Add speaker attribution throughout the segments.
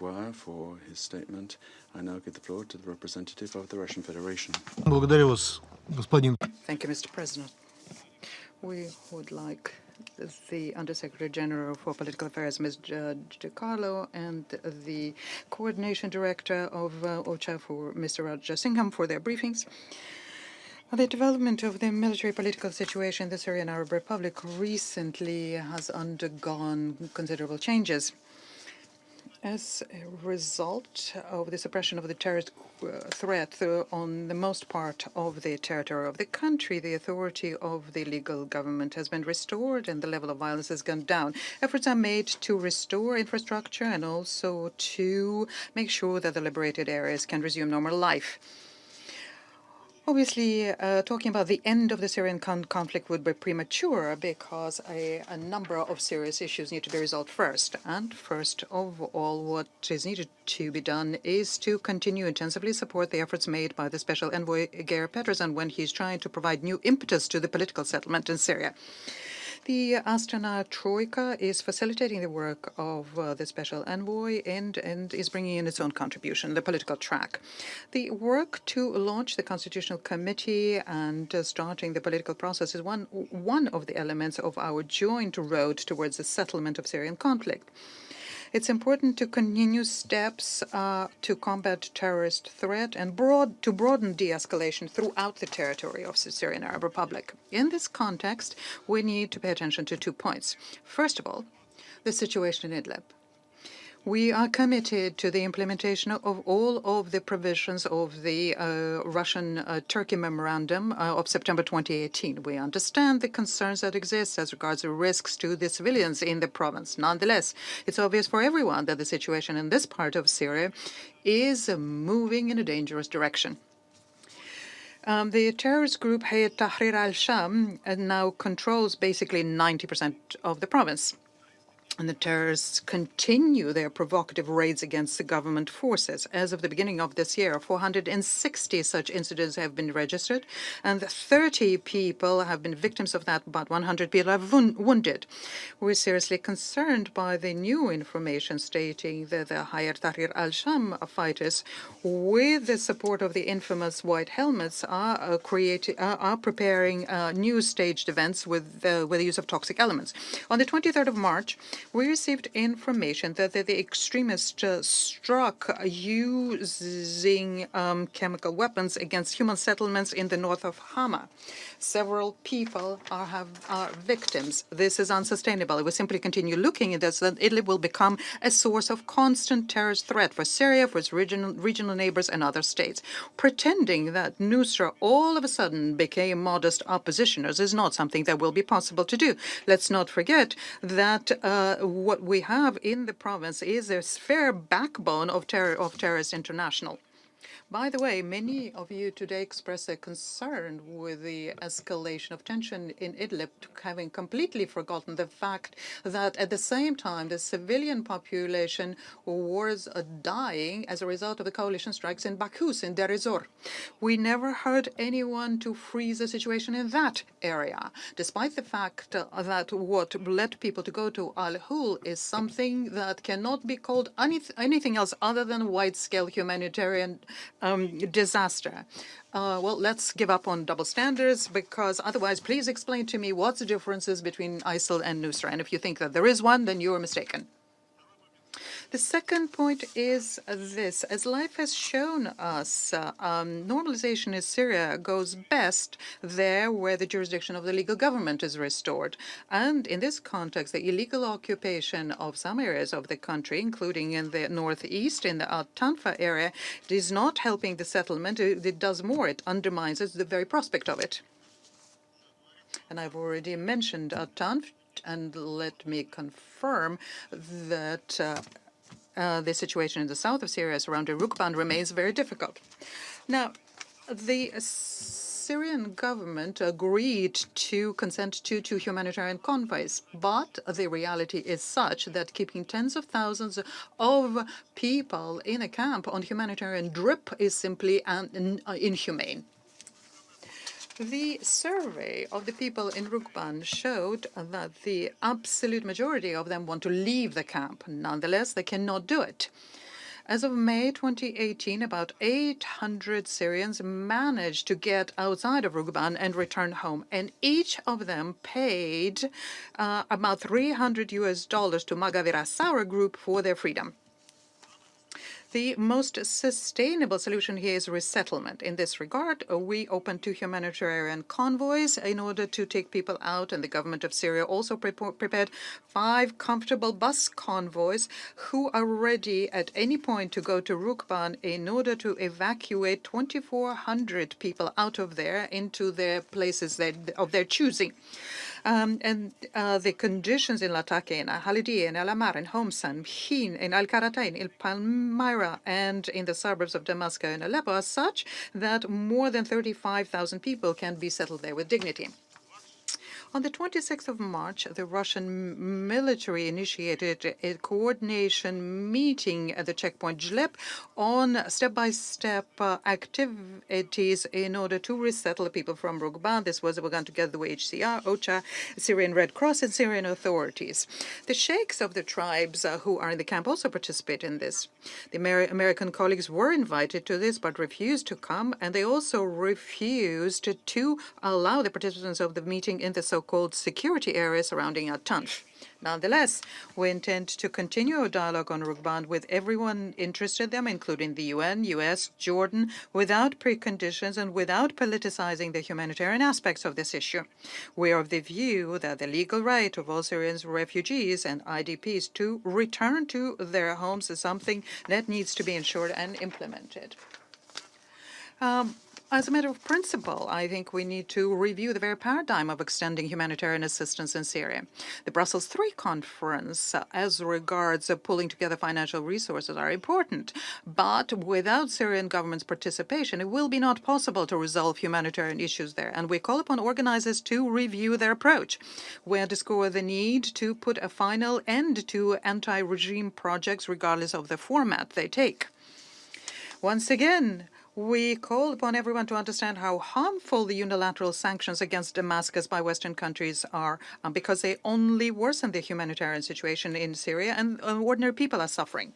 Speaker 1: Esquire for his statement. I now give the floor to the representative of the Russian Federation.
Speaker 2: Благодарю вас, господин.
Speaker 3: Thank you, Mr. President. We would like the Undersecretary General for Political Affairs, Ms. DiCarlo, and the Coordination Director of OCHA, for Mr. Raja Singham, for their briefings. The development of the military political situation in the Syrian Arab Republic recently has undergone considerable changes. As a result of the suppression of the terrorist threat on the most part of the territory of the country, the authority of the legal government has been restored and the level of violence has gone down. Efforts are made to restore infrastructure and also to make sure that the liberated areas can resume normal life. Obviously, talking about the end of the Syrian conflict would be premature because a number of serious issues need to be resolved first. And first of all, what is needed to be done is to continue intensively support the efforts made by the Special Envoy Geir Pedersen when he's trying to provide new impetus to the political settlement in Syria. The Astana Troika is facilitating the work of the Special Envoy and is bringing in its own contribution, the political track. The work to launch the Constitutional Committee and starting the political process is one of the elements of our joint road towards the settlement of Syrian conflict. It's important to continue steps to combat terrorist threat and to broaden de-escalation throughout the territory of the Syrian Arab Republic. In this context, we need to pay attention to 2 points. First of all, the situation in Idlib. We are committed to the implementation of all of the provisions of the Russian-Turkey Memorandum of September 2018. We understand the concerns that exist as regards the risks to the civilians in the province. Nonetheless, it's obvious for everyone that the situation in this part of Syria is moving in a dangerous direction. The terrorist group Hayat Tahrir al-Sham now controls basically 90% of the province. And the terrorists continue their provocative raids against the government forces. As of the beginning of this year, 460 such incidents have been registered, and 30 people have been victims of that, about 100 people have wounded. We're seriously concerned by the new information stating that the Hayat Tahrir al-Sham fighters, with the support of the infamous White Helmets, are preparing new staged events with the use of toxic elements. On the 23rd of March, we received information that the extremists struck using chemical weapons against human settlements in the north of Hama. Several people are victims. This is unsustainable. If we simply continue looking at this, then Idlib will become a source of constant terrorist threat for Syria, for its regional neighbors and other states. Pretending that Nusra all of a sudden became modest oppositioners is not something that will be possible to do. Let's not forget that what we have in the province is a fair backbone of Terrorist International. By the way, many of you today expressed a concern with the escalation of tension in Idlib, having completely forgotten the fact that at the same time the civilian population was dying as a result of the coalition strikes in Bakhus, in Deir ez-Zor. We never heard anyone to freeze the situation in that area, despite the fact that what led people to go to Al-Hul is something that cannot be called anything else other than wide-scale humanitarian disaster. Well, let's give up on double standards, because otherwise, please explain to me what's the differences between ISIL and Nusra. And if you think that there is one, then you're mistaken. The second point is this. As life has shown us, normalization in Syria goes best there where the jurisdiction of the legal government is restored. And in this context, the illegal occupation of some areas of the country, including in the northeast, in the Al-Tanfa area, is not helping the settlement. It does more. It undermines the very prospect of it. And I've already mentioned Al-Tanf, and let me confirm that the situation in the south of Syria surrounding Rukban remains very difficult. Now, the Syrian government agreed to consent to 2 humanitarian convoys, but the reality is such that keeping tens of thousands of people in a camp on humanitarian drip is simply inhumane. The survey of the people in Rukban showed that the absolute majority of them want to leave the camp. Nonetheless, they cannot do it. As of May 2018, about 800 Syrians managed to get outside of Rugban and return home, and each of them paid about $300 to Magavira Saura Group for their freedom. The most sustainable solution here is resettlement. In this regard, we opened 2 humanitarian convoys in order to take people out, and the government of Syria also prepared 5 comfortable bus convoys who are ready at any point to go to Rukban in order to evacuate 2,400 people out of there into their places of their choosing. The conditions in Latake, in Halidi, in El Amar, in Homs, in Hin, in Al Karatain, in Palmyra, and in the suburbs of Damascus and Aleppo are such that more than 35,000 people can be settled there with dignity. On the 26th of March, the Russian military initiated a coordination meeting at the checkpoint Jlep on step-by-step activities in order to resettle the people from Rugban. This was begun together with HCR, OCHA, Syrian Red Cross, and Syrian authorities. The sheikhs of the tribes who are in the camp also participate in this. The American colleagues were invited to this but refused to come, and they also refused to allow the participants of the meeting in the so-called security area surrounding Atanf. Nonetheless, we intend to continue a dialogue on Rugban with everyone interested in them, including the UN, US, Jordan, without preconditions and without politicizing the humanitarian aspects of this issue. We are of the view that the legal right of all Syrian refugees and IDPs to return to their homes is something that needs to be ensured and implemented. As a matter of principle, I think we need to review the very paradigm of extending humanitarian assistance in Syria. The Brussels III conference, as regards pulling together financial resources, are important, but without Syrian government's participation, it will be not possible to resolve humanitarian issues there, and we call upon organizers to review their approach. We underscore the need to put a final end to anti-regime projects regardless of the format they take. Once again, we call upon everyone to understand how harmful the unilateral sanctions against Damascus by Western countries are, because they only worsen the humanitarian situation in Syria, and ordinary people are suffering.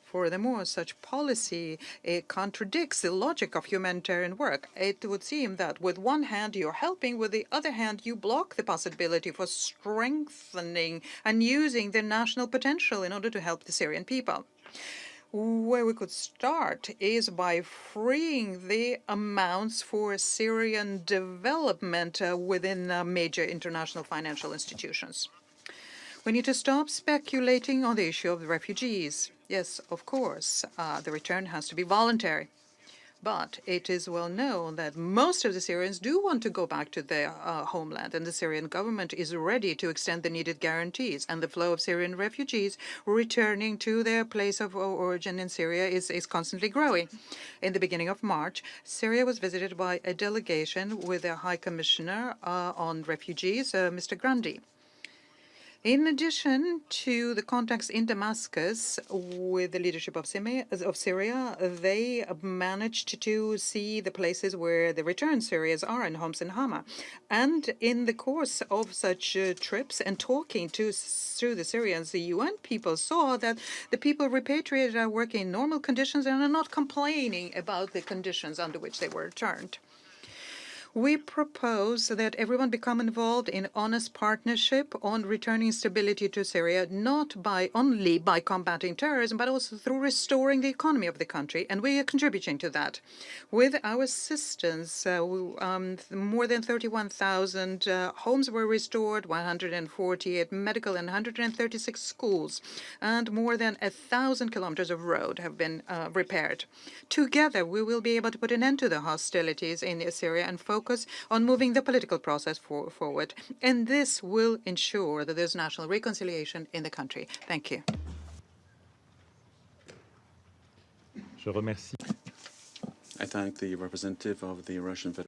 Speaker 3: Furthermore, such policy contradicts the logic of humanitarian work. It would seem that with one hand you're helping, with the other hand you block the possibility for strengthening and using their national potential in order to help the Syrian people. Where we could start is by freeing the amounts for Syrian development within major international financial institutions. We need to stop speculating on the issue of the refugees. Yes, of course, the return has to be voluntary. But it is well known that most of the Syrians do want to go back to their homeland, and the Syrian government is ready to extend the needed guarantees. And the flow of Syrian refugees returning to their place of origin in Syria is constantly growing. In the beginning of March, Syria was visited by a delegation with their High Commissioner on Refugees, Mr. Grandi. In addition to the contacts in Damascus with the leadership of Syria, they managed to see the places where the return Syrians are in Homs and Hama. And in the course of such trips and talking to the Syrians, the UN people saw that the people repatriated are working in normal conditions and are not complaining about the conditions under which they were returned. We propose that everyone become involved in honest partnership on returning stability to Syria, not only by combating terrorism, but also through restoring the economy of the country, and we are contributing to that. With our assistance, more than 31,000 homes were restored, 148 medical and 136 schools, and more than 1,000 kilometers of road have been repaired. Together, we will be able to put an end to the hostilities in Syria and focus on moving the political process forward. And this will ensure that there's national reconciliation in the country. Thank you.
Speaker 1: I thank the representative of the Russian Federation.